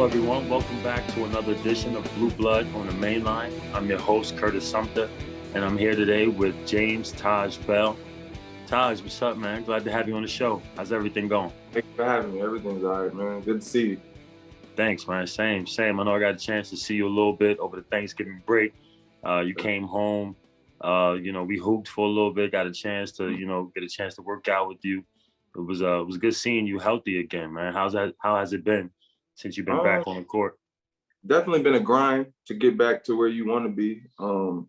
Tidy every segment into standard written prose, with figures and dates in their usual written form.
Hello, everyone. Welcome back to another edition of Blue Blood on the Main Line. I'm your host, Curtis Sumpter, and I'm here today with James Taj Bell. Taj, what's up, man? Glad to have you on the show. How's everything going? Thanks for having me. Everything's all right, man. Good to see you. Thanks, man. Same. I know I got a chance to see you a little bit over the Thanksgiving break. You came home. We hooped for a little bit. Got a chance to, get a chance to work out with you. It was good seeing you healthy again, man. How has it been since you've been back on the court? Definitely been a grind to get back to where you want to be. To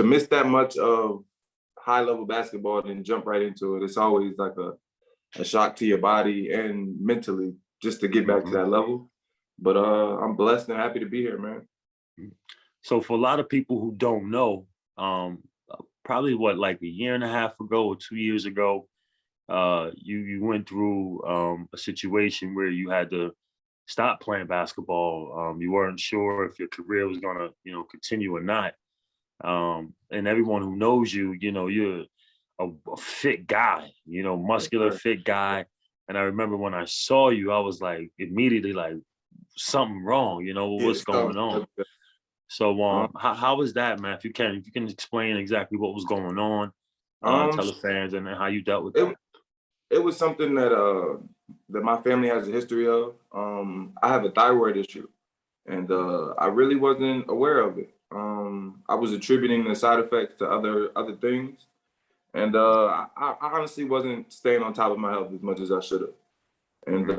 miss that much of high-level basketball and then jump right into it, it's always like a shock to your body and mentally just to get back to that level. But I'm blessed and happy to be here, man. So for a lot of people who don't know, probably like a year and a half ago or 2 years ago, you went through a situation where you had to stop playing basketball. You weren't sure if your career was gonna, continue or not. And everyone who knows you, you're a fit guy, muscular, fit guy. And I remember when I saw you, I was like immediately like something wrong, what's going on? So how was that, man? If you can explain exactly what was going on, tell the fans and how you dealt with that. It was something that my family has a history of. I have a thyroid issue, and I really wasn't aware of it. I was attributing the side effects to other things, and I honestly wasn't staying on top of my health as much as I should have. And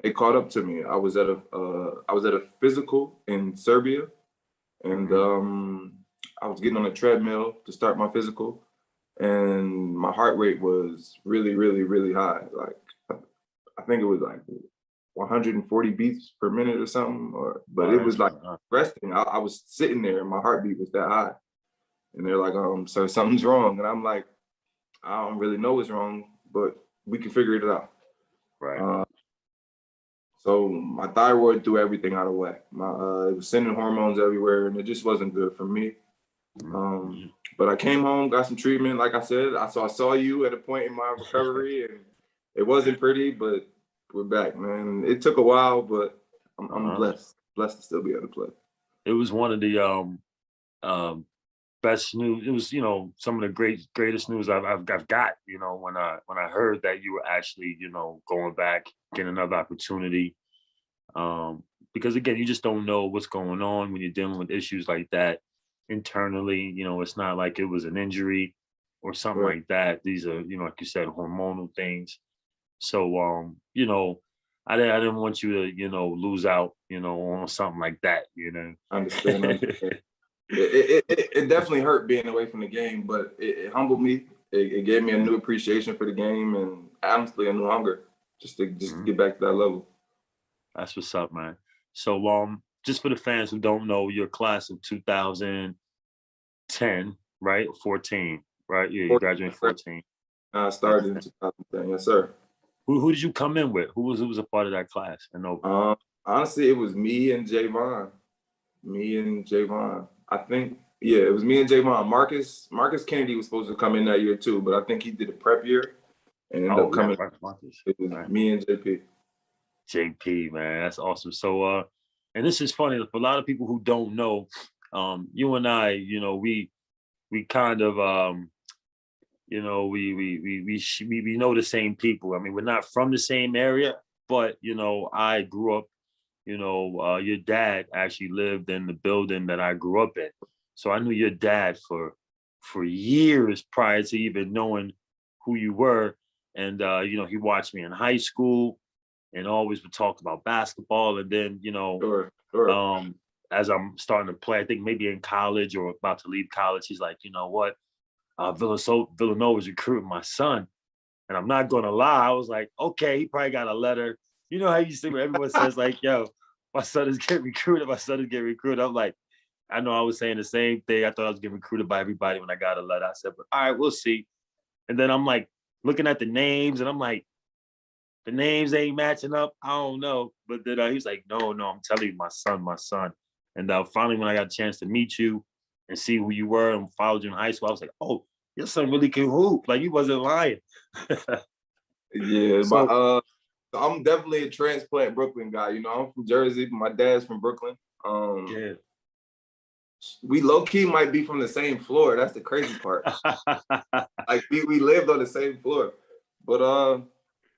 it caught up to me. I was at a physical in Serbia, and I was getting on a treadmill to start my physical, and my heart rate was really, really, really high. Like I think it was like 140 beats per minute or something. But it was like resting. I was sitting there, and my heartbeat was that high. And they're like, "So something's wrong," and I'm like, "I don't really know what's wrong, but we can figure it out." Right. So my thyroid threw everything out of whack. It was sending hormones everywhere, and it just wasn't good for me. But I came home, got some treatment. Like I said, I saw you at a point in my recovery, and it wasn't pretty, but we're back, man. It took a while, but I'm blessed to still be able to play. It was one of the best news. It was, some of the greatest news I've got, when I heard that you were actually, going back, getting another opportunity. Because again, you just don't know what's going on when you're dealing with issues like that internally. It's not like it was an injury or something like that. These are, like you said, hormonal things. So, I didn't want you to, lose out, on something like that, I understand. It definitely hurt being away from the game, but it humbled me. It gave me a new appreciation for the game, and honestly, a new hunger just to get back to that level. That's what's up, man. So, just for the fans who don't know, you're class of 2010, right? 14, right? Yeah, you graduated in 14. I started in 2010, yes, sir. Who did you come in with? Who was a part of that class? Honestly, it was me and Javon. I think, it was me and Javon. Marcus Kennedy was supposed to come in that year too, but I think he did a prep year and ended up coming. It was me and JP. JP, man, that's awesome. So, and this is funny for a lot of people who don't know. You and I, we kind of, we know the same people. I mean, we're not from the same area, but I grew up. Your dad actually lived in the building that I grew up in, so I knew your dad for years prior to even knowing who you were. And he watched me in high school, and always would talk about basketball. And then, Sure. As I'm starting to play, I think maybe in college or about to leave college, he's like, you know what? Villanova is recruiting my son. And I'm not going to lie. I was like, okay, he probably got a letter. You know how you see where everyone says like, yo, my son is getting recruited. I'm like, I know I was saying the same thing. I thought I was getting recruited by everybody when I got a letter. I said, but all right, we'll see. And then I'm like looking at the names, and I'm like, the names ain't matching up. I don't know. But then he was like, no, I'm telling you, my son. And finally, when I got a chance to meet you and see who you were and followed you in high school, I was like, oh, your son really can hoop. Like, he wasn't lying. Yeah. So I'm definitely a transplant Brooklyn guy. You know, I'm from Jersey, but my dad's from Brooklyn. Yeah. We low key might be from the same floor. That's the crazy part. Like we lived on the same floor. But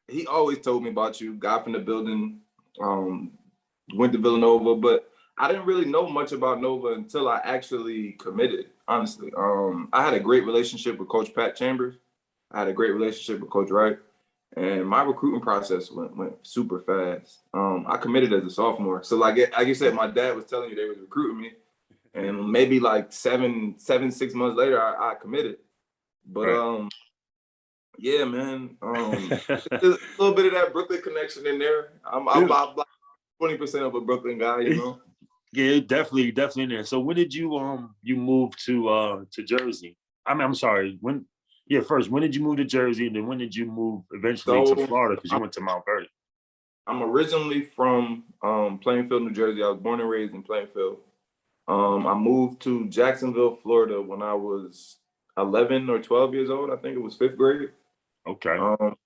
he always told me about you, guy from the building, went to Villanova, but I didn't really know much about Nova until I actually committed, honestly. I had a great relationship with Coach Pat Chambers. I had a great relationship with Coach Wright. And my recruiting process went super fast. I committed as a sophomore. So like you said, my dad was telling you they was recruiting me. And maybe like 6 months later, I committed. But Right. yeah, man. There's a little bit of that Brooklyn connection in there. I'm like 20% of a Brooklyn guy, you know. Yeah, definitely in there. So when did you move to Jersey? I'm sorry. First, when did you move to Jersey, and then when did you move eventually to So Florida? Because you went to Mount Verdi. I'm originally from Plainfield, New Jersey. I was born and raised in Plainfield. I moved to Jacksonville, Florida when I was 11 or 12 years old. I think it was fifth grade. Okay. Um,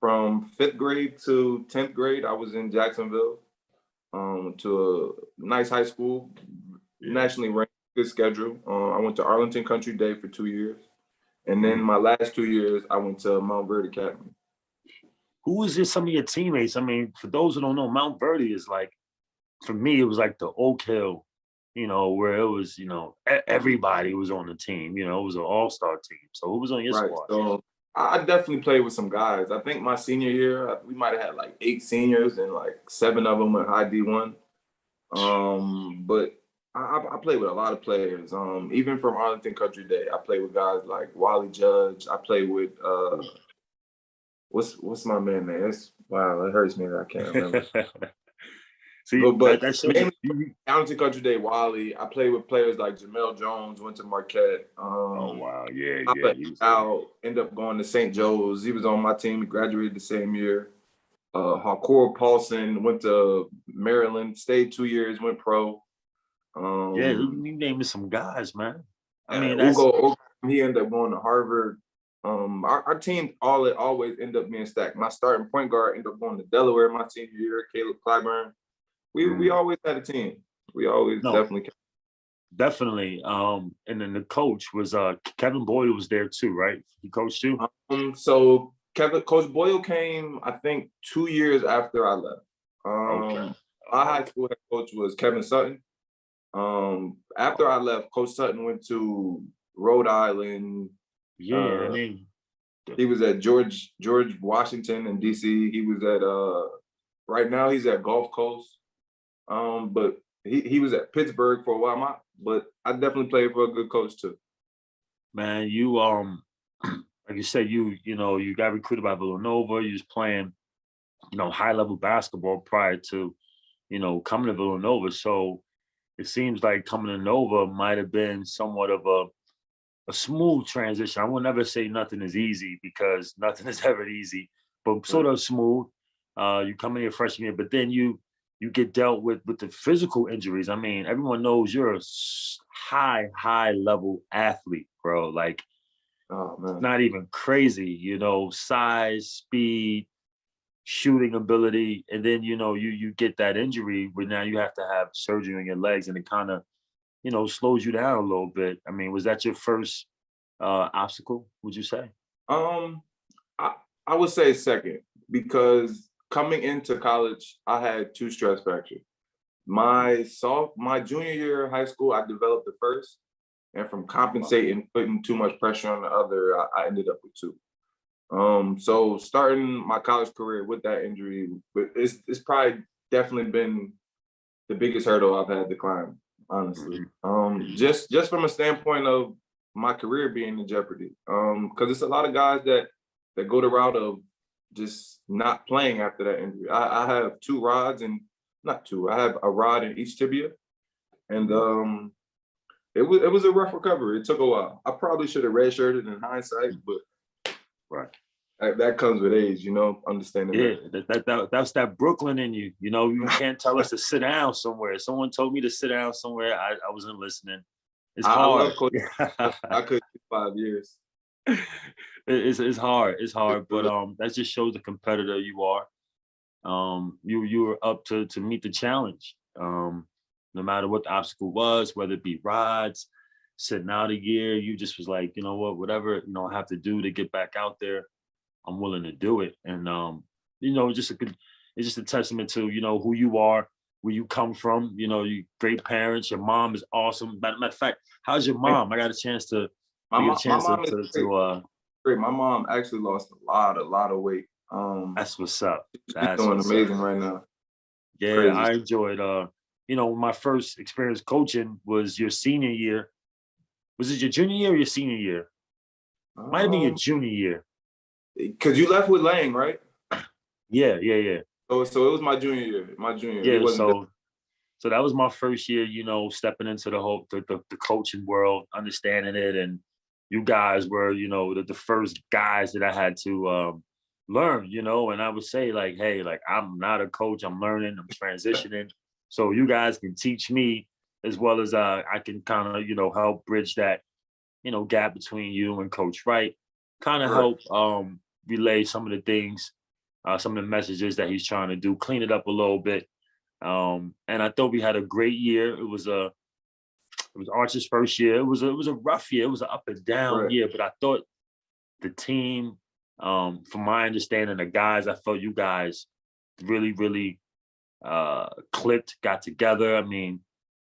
from fifth grade to 10th grade, I was in Jacksonville. To a nice high school, nationally ranked, good schedule. I went to Arlington Country Day for 2 years. And then my last 2 years, I went to Mount Verdi Academy. Who was just some of your teammates? I mean, for those who don't know, Mount Verdi is like, for me, it was like the Oak Hill, where it was, everybody was on the team. It was an all-star team. So who was on your Right. squad? So I definitely played with some guys. I think my senior year, we might have had like 8 seniors and like 7 of them went high D1. But I played with a lot of players. Even from Arlington Country Day, I played with guys like Wally Judge. I played with what's my man name? Wow, it hurts me that I can't remember. See, But that shows mainly Arlington Country Day, Wally. I played with players like Jamel Jones, went to Marquette. Oh wow, yeah. Papa Al ended up going to St. Joe's. He was on my team. He graduated the same year. Harcourt Paulson went to Maryland, stayed 2 years, went pro. Yeah, you naming some guys, man. I mean, Ugo, he ended up going to Harvard. Our team always end up being stacked. My starting point guard ended up going to Delaware my senior year, Caleb Clyburn. We always had a team. We always definitely. And then the coach was Kevin Boyle was there too, right? He coached you. So Coach Boyle came, I think, 2 years after I left. Okay. My high school head coach was Kevin Sutton. After I left, Coach Sutton went to Rhode Island. Yeah, I mean, he was at George Washington in DC. He was at right now he's at Gulf Coast. But he was at Pittsburgh for a while. But I definitely played for a good coach too. Man, you like you said, you got recruited by Villanova. You was playing, high level basketball prior to, coming to Villanova. So it seems like coming to Nova might have been somewhat of a smooth transition. I will never say nothing is easy because nothing is ever easy, but sort of smooth. You come in your freshman year, but then you get dealt with the physical injuries. I mean, everyone knows you're a high level athlete, bro. Like, it's not even crazy, size, speed, shooting ability, and then you get that injury where now you have to have surgery on your legs, and it kind of slows you down a little bit. I mean, was that your first obstacle, would you say? I would say second, because coming into college, I had 2 stress fractures. My junior year of high school, I developed the first, and from compensating, putting too much pressure on the other, I ended up with 2. So starting my college career with that injury, it's probably definitely been the biggest hurdle I've had to climb, honestly. Just from a standpoint of my career being in jeopardy. Because it's a lot of guys that go the route of just not playing after that injury. I have 2 rods and not 2. I have a rod in each tibia, and it was a rough recovery. It took a while. I probably should have redshirted in hindsight, but that comes with age, understanding that. That's that Brooklyn in you. You can't tell us to sit down somewhere. Someone told me to sit down somewhere. I wasn't listening. It's hard. I could 5 years. It's hard. It's hard, but that just shows the competitor you are. you were up to meet the challenge. No matter what the obstacle was, whether it be rides, sitting out a year, you just was like, you know what, whatever I have to do to get back out there, I'm willing to do it. And it's just a testament to who you are, where you come from. You great parents. Your mom is awesome. Matter of fact, how's your mom? I got a chance to My we get a mom, my chance mom is great. My mom actually lost a lot of weight. that's what's up. She's That's doing what's up. amazing right now. Yeah, Crazy. I enjoyed my first experience coaching was your senior year. Was it your junior year or your senior year? Might have been your junior year. Because you left with Lang, right? Yeah. So it was my junior year. My junior year. He Yeah, wasn't there. so that was my first year, stepping into the coaching world, understanding it, and you guys were, the first guys that I had to learn, and I would say like, hey, like I'm not a coach, I'm learning, I'm transitioning, so you guys can teach me as well as I can kind of help bridge that gap between you and Coach Wright, kind of Right. help relay some of the things, some of the messages that he's trying to do, clean it up a little bit. And I thought we had a great year. It was Arch's first year. It was a rough year. It was an up and down Right. year, but I thought the team, from my understanding, the guys, I felt you guys really, really clicked, got together. I mean,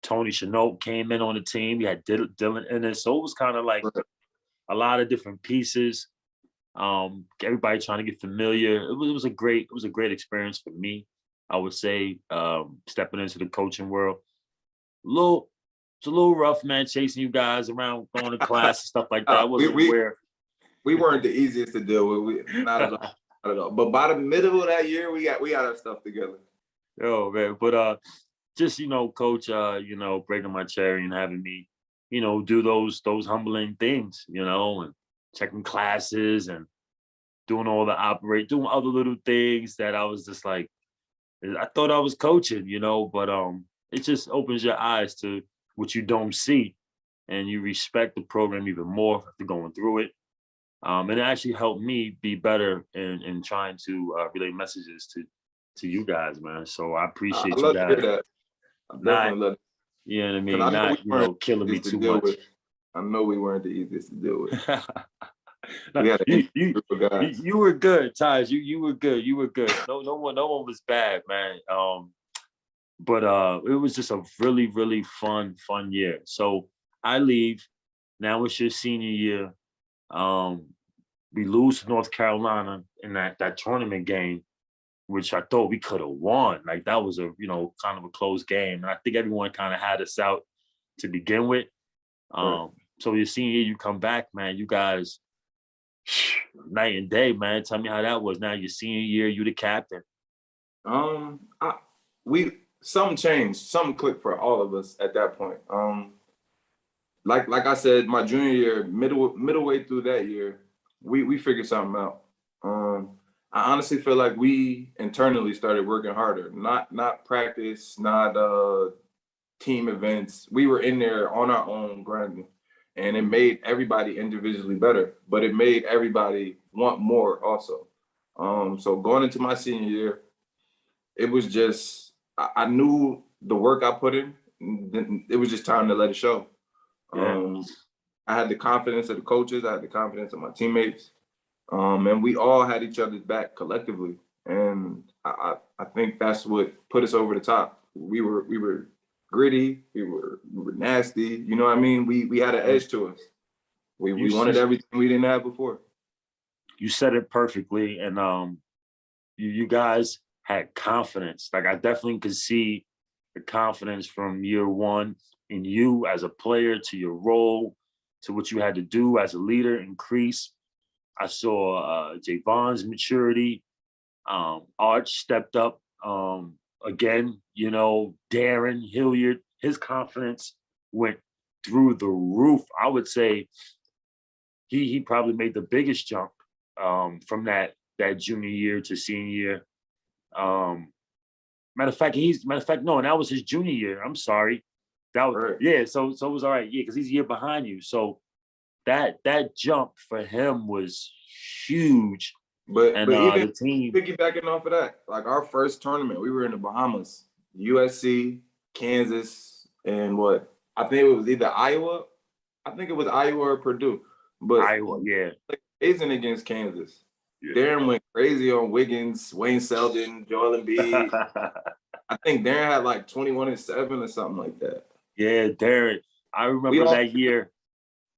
Tony Chenault came in on the team. We had Dylan in it, so it was kind of like Right. a lot of different pieces. Everybody trying to get familiar. It was a great experience for me. I would say, stepping into the coaching world. It's a little rough, man, chasing you guys around, going to class and stuff like that. I We, wasn't we aware. we weren't the easiest to deal with. Not at all. Not at all. But by the middle of that year, we got our stuff together. Yo, man. But just coach, breaking my cherry and having me, do those humbling things, and checking classes and doing other little things that I was just like, I thought I was coaching, but it just opens your eyes to what you don't see, and you respect the program even more after going through it. And it actually helped me be better in trying to relay messages to you guys, man. So I I appreciate you love to hear guys that. I not, definitely love it. you know what I Because mean, I know we not weren't killing the me easiest to too deal much. with. I know we weren't the easiest to deal with. No, We had an you, interesting you group of you guys. you were good, Taj. You were good. You were good. No one was bad, man. But it was just a really, really fun year. So I leave. Now it's your senior year. Um, we lose to North Carolina in that tournament game, which I thought we could have won. Like that was a kind of a close game. And I think everyone kind of had us out to begin with. Right. So your senior year, you come back, man. You guys, night and day, man. Tell me how that was. Now your senior year, you the captain. We something changed, something clicked for all of us at that point. Like I said, my junior year, middle way through that year, we figured something out. I honestly feel like we internally started working harder, not practice, not team events. We were in there on our own grinding, and it made everybody individually better, but it made everybody want more also. So going into my senior year, it was just I knew the work I put in. It was just time to let it show. Yeah. I had the confidence of the coaches. I had the confidence of my teammates, and we all had each other's back collectively. And I think that's what put us over the top. We were gritty. We were nasty. You know what I mean? We had an edge to us. You We wanted everything we didn't have before. you said it perfectly, and you guys had confidence. Like I definitely could see the confidence from year one in you as a player to your role to what you had to do as a leader increase. I saw Javon's maturity. Arch stepped up again. Darren Hilliard, his confidence went through the roof. I would say he probably made the biggest jump from that junior year to senior year. Matter of fact, no, and that was his junior year. I'm sorry. That was Right. yeah. So it was all right. Yeah, because he's a year behind you. So that jump for him was huge. And But even the team, piggybacking off of that, like our first tournament, we were in the Bahamas, USC, Kansas, and what? I think it was either Iowa. I think it was Iowa or Purdue. But Iowa, yeah. amazing against Kansas. Yeah. Darren went crazy on Wiggins, Wayne Selden, Joel Embiid. I think Darren had like 21-7 or something like that. Yeah, Darren. I remember that year.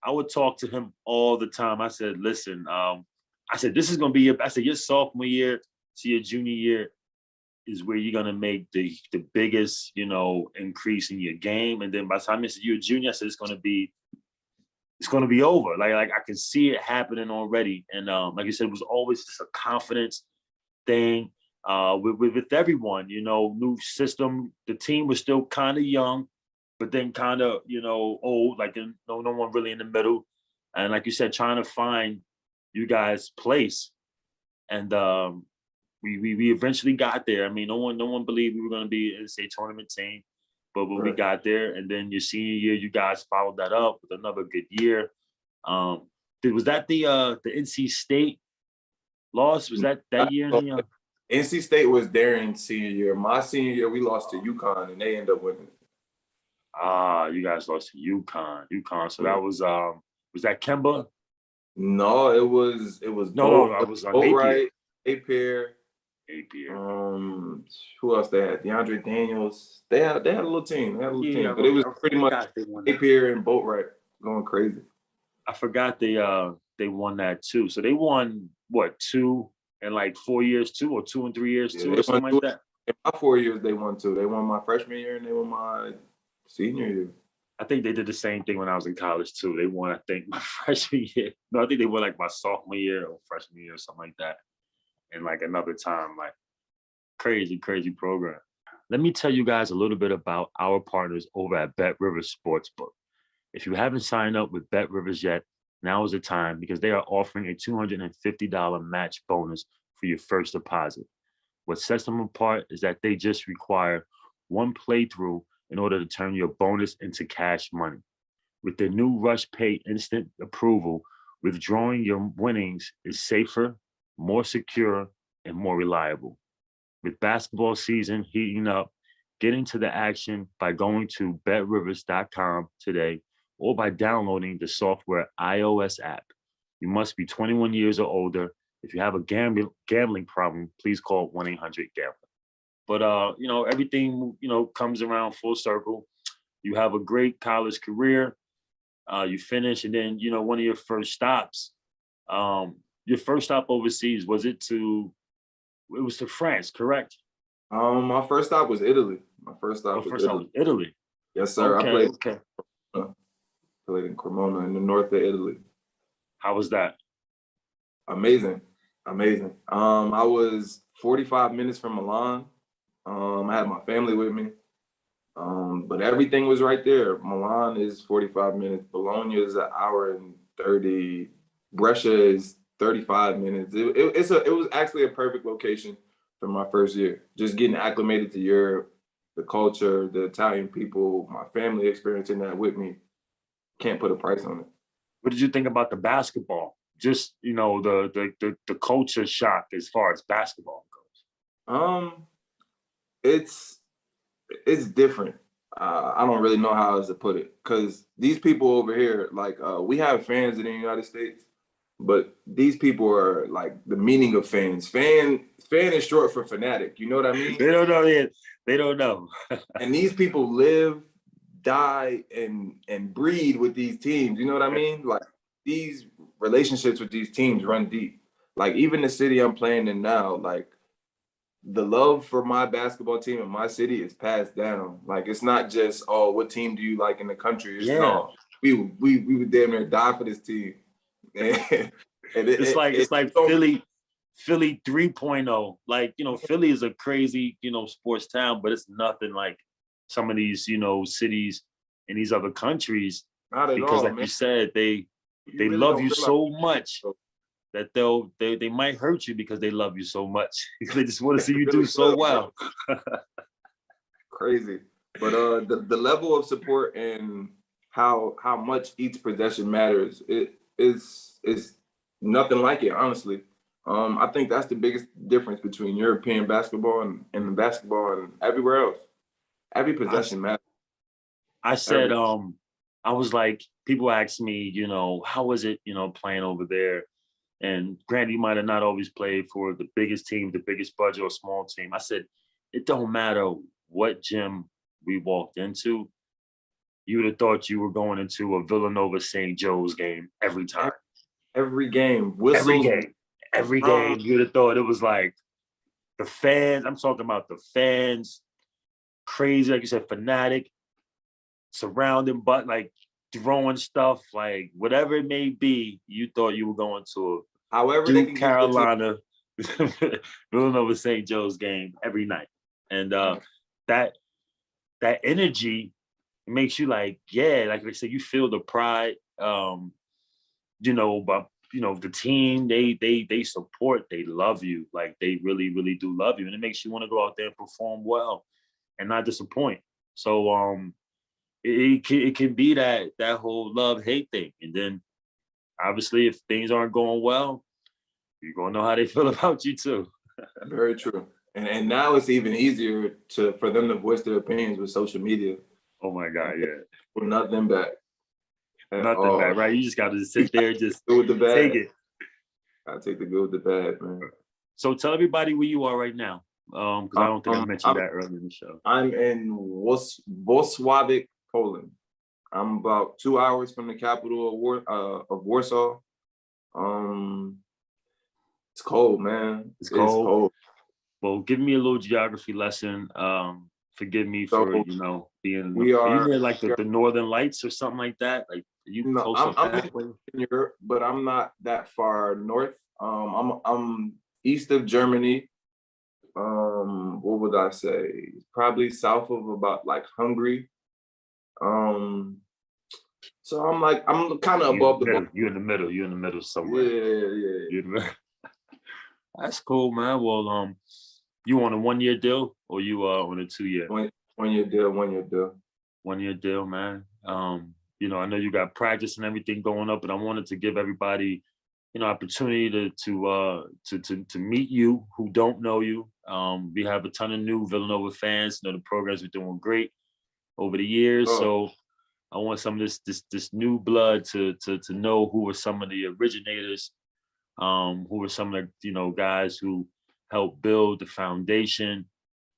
I would talk to him all the time. I said, listen, I said, this is going to be your sophomore year to your junior year is where you're going to make the biggest, increase in your game. And then by the time you're a junior, I said, it's going to be over. Like I can see it happening already. And like you said, it was always just a confidence thing with everyone, new system. The team was still kind of young, but then kind of, old, like no one really in the middle. And like you said, trying to find you guys' place. And we eventually got there. I mean, no one believed we were going to be an NCAA tournament team, but when we got there, and then your senior year, you guys followed that up with another good year. Was that the NC State loss? Was that year? NC State was Darren's senior year. My senior year, we lost to UConn, and they ended up winning. You guys lost to UConn. So that was that Kemba? No, it was no, I was on Napier. Who else they had? DeAndre Daniels. They had a little team. But it was pretty much Napier and Boatwright going crazy. I forgot they won that too. So they won what, 2 in like 4 years too, or 2 and 3 years too, or something like that. In my 4 years, they won 2. They won my freshman year and they won my senior year. I think they did the same thing when I was in college too. They won, I think, my freshman year. No, I think they won like my sophomore year or freshman year or something like that. And like another time, like crazy program. Let me tell you guys a little bit about our partners over at BetRivers Sportsbook. If you haven't signed up with BetRivers yet, now is the time because they are offering a $250 match bonus for your first deposit. What sets them apart is that they just require one playthrough in order to turn your bonus into cash money. With their new Rush Pay instant approval, withdrawing your winnings is safer, more secure, and more reliable. With basketball season heating up, get into the action by going to betrivers.com today or by downloading the software iOS app. You must be 21 years or older. If you have a gambling problem, please call 1-800-GAMBLER. But everything comes around full circle. You have a great college career. You finish, and then one of your first stops. Your first stop overseas, it was to France, correct? My first stop was Italy. Was Italy. Yes, sir. Okay, I played in Cremona in the north of Italy. How was that? Amazing. I was 45 minutes from Milan. I had my family with me. But everything was right there. Milan is 45 minutes. Bologna is an hour and 30. Brescia is 35 minutes. It was actually a perfect location for my first year. Just getting acclimated to Europe, the culture, the Italian people, my family experiencing that with me. Can't put a price on it. What did you think about the basketball? Just the culture shock as far as basketball goes. It's different. I don't really know how else to put it, because these people over here, like we have fans in the United States, but these people are like the meaning of fans. Fan is short for fanatic. You know what I mean? They don't know yet. They don't know. And these people live, die, and breed with these teams. You know what I mean? Like these relationships with these teams run deep. Like even the city I'm playing in now, like the love for my basketball team in my city is passed down. Like it's not just, oh, what team do you like in the country? It's no, we would damn near die for this team. It's like Philly 3.0. Like, Philly is a crazy, sports town, but it's nothing like some of these, cities in these other countries. Not at because all, like man. you said, they really love you so much that they might hurt you because they love you so much. They just want to see you do so well. Crazy. But the level of support and how much each possession matters, it is nothing like it, honestly. I think that's the biggest difference between European basketball and the basketball and everywhere else. Every I, possession matters. I said, Every. I was like, people ask me, how was it, playing over there? And granted, you might have not always played for the biggest team, the biggest budget or small team. I said, it don't matter what gym we walked into. You would have thought you were going into a Villanova St. Joe's game every time. Every game, Every whistles, game. Every game. You would have thought it was like the fans. I'm talking about the fans, crazy, like you said, fanatic, surrounding, but like throwing stuff, like whatever it may be, you thought you were going to a however they Duke, can get the team. Carolina, Villanova St. Joe's game every night. And that energy makes you like, yeah, like I said, you feel the pride. But the team, they support, they love you. Like they really, really do love you. And it makes you want to go out there and perform well and not disappoint. So it can be that whole love-hate thing. And then obviously if things aren't going well, you're gonna know how they feel about you too. Very true. And now it's even easier for them to voice their opinions with social media. Oh my God, yeah. With nothing back. Nothing bad, right? You just gotta sit there and just good with the bad. take it. I take the good with the bad, man. So tell everybody where you are right now. Because I don't think I mentioned that earlier in the show. I'm in Wrocław, Poland. I'm about 2 hours from the capital of Warsaw. It's cold, man. It's cold. Well, give me a little geography lesson. Forgive me for being. Are you near like the Northern Lights or something like that? Like you close up that way? In Europe, but I'm not that far north. I'm east of Germany. What would I say? Probably south of about like Hungary. So I'm kind of above the middle. You're in the middle. You're in the middle somewhere. Yeah. That's cool, man. Well, you on a 1-year deal or you on a 2-year? 1-year deal. 1-year deal. 1-year deal, man. I know you got practice and everything going up, but I wanted to give everybody, opportunity to meet you who don't know you. We have a ton of new Villanova fans. The programs are doing great over the years. So I want some of this new blood to know who are some of the originators, who are some of the guys who helped build the foundation,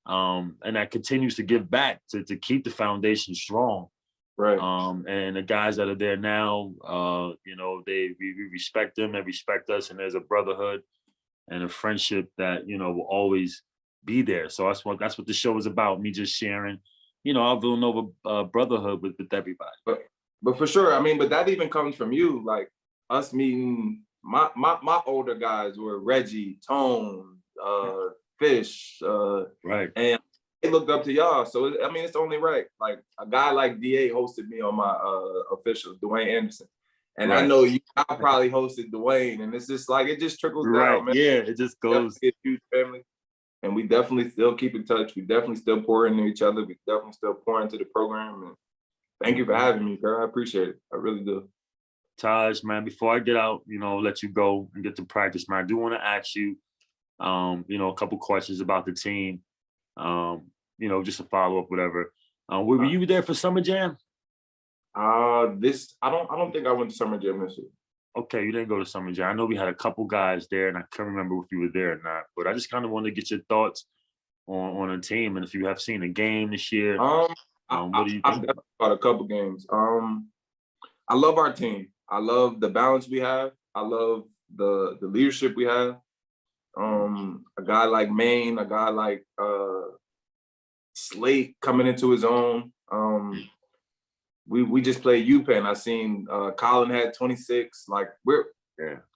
and that continues to give back to keep the foundation strong. Right. And the guys that are there now, we respect them, they respect us, and there's a brotherhood and a friendship that will always be there. So that's what the show is about. Me just sharing, our Villanova brotherhood with everybody. But for sure, I mean, but that even comes from you, like us meeting my older guys were Reggie, Tone, Fish, right, and they looked up to y'all. So it's only right. Like a guy like DA hosted me on my official, Dwayne Anderson, and right. I know I probably hosted Dwayne, and it's just like it just trickles down, man. Yeah, it just goes. Definitely a huge family, and we definitely still keep in touch. We definitely still pour into each other. We definitely still pour into the program. And thank you for having me, girl. I appreciate it. I really do. Taj, man, before I get out, let you go and get to practice, man, I do want to ask you, a couple questions about the team, just a follow up, whatever. Were you there for Summer Jam? I don't think I went to Summer Jam this year. Okay, you didn't go to Summer Jam. I know we had a couple guys there, and I can't remember if you were there or not. But I just kind of wanted to get your thoughts on a team, and if you have seen a game this year. What do you think? I've got a couple games. I love our team. I love the balance we have. I love the leadership we have. A guy like Maine, a guy like Slate coming into his own. We just played UPenn. I seen Colin had 26. Like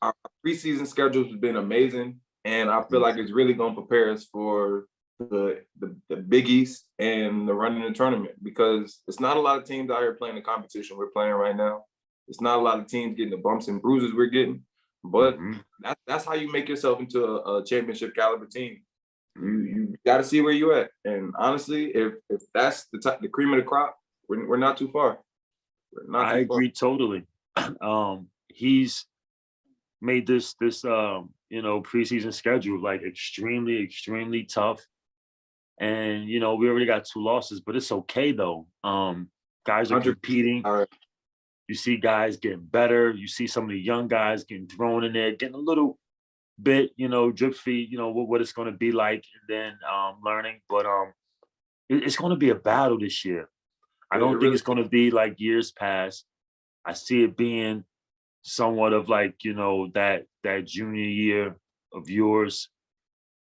our preseason schedule has been amazing, and I feel like it's really gonna prepare us for the Big East and the run in the tournament, because it's not a lot of teams out here playing the competition we're playing right now. It's not a lot of teams getting the bumps and bruises we're getting, but that's how you make yourself into a championship caliber team. You got to see where you're at, and honestly, if that's the cream of the crop, we're not too far. I agree totally. He's made this preseason schedule like extremely, extremely tough. And we already got 2 losses, but it's okay though. Guys are 100. competing. All right. You see guys getting better. You see some of the young guys getting thrown in there, getting a little bit, drip feed, what it's going to be like, and then learning. But it's going to be a battle this year. I It don't think really. it's going to be like years past. I see it being somewhat of like, that junior year of yours,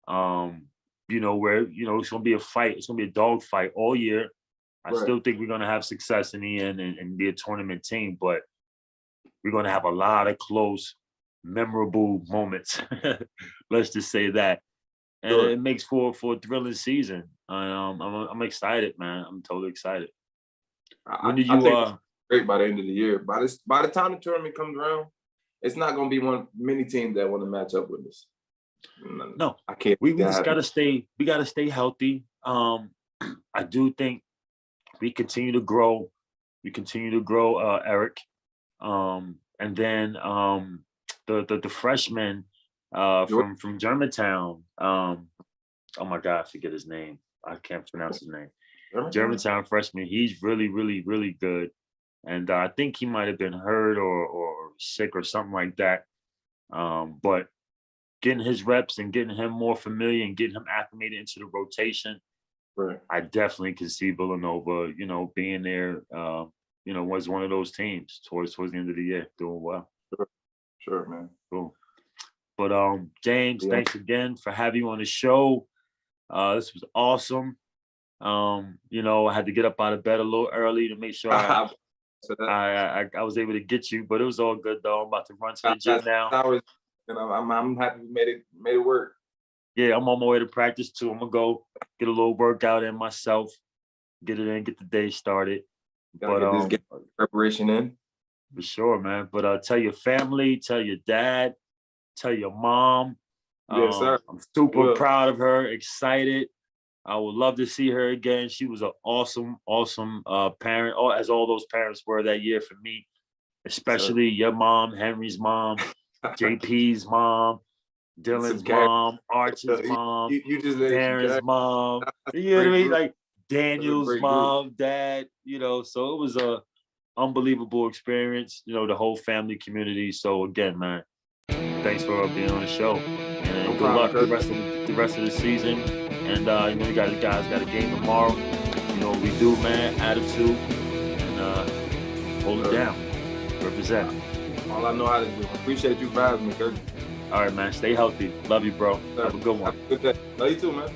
where, it's going to be a fight. It's going to be a dog fight all year. I Right. still think we're going to have success in the end and be a tournament team, but we're going to have a lot of close, memorable moments. Let's just say that. And Sure. it makes for a thrilling season. I'm excited, man. I'm totally excited. When did I you think it's great by the end of the year. By the time the tournament comes around, it's not going to be many teams that want to match up with us. No, I can't. we just gotta stay. We gotta stay healthy. I do think we continue to grow. We continue to grow, Eric. And then the freshman from Germantown. Oh my God, I forget his name. I can't pronounce his name. Germantown freshman. He's really, really, really good. And I think he might have been hurt or sick or something like that. But getting his reps and getting him more familiar and getting him acclimated into the rotation, Right. I definitely can see Villanova, being there, was one of those teams towards the end of the year, doing well. Sure, man. Cool. But James, Yeah. thanks again for having you on the show. This was awesome. I had to get up out of bed a little early to make sure I was able to get you, but it was all good though. I'm about to run to the gym now. And I'm happy we made it work. Yeah, I'm on my way to practice too. I'm gonna go get a little workout in myself, get it in, get the day started. Gotta get preparation in. For sure, man. But tell your family, tell your dad, tell your mom. Yes, sir. I'm super proud of her, excited. I would love to see her again. She was an awesome, awesome parent, as all those parents were that year for me, especially your mom, Henry's mom, JP's mom, Dylan's mom, Arch's mom, you just Darren's mom. You know what I mean? Like Daniel's mom, dad. So it was a unbelievable experience. The whole family community. So again, man, thanks for being on the show. And good luck the rest of the season. And you guys got a game tomorrow. You know what we do, man. Attitude and hold it down. Represent. All I know how to do. Appreciate you for having me, Curtis. All right, man. Stay healthy. Love you, bro. Have a good one. Have a good day. Love you too, man.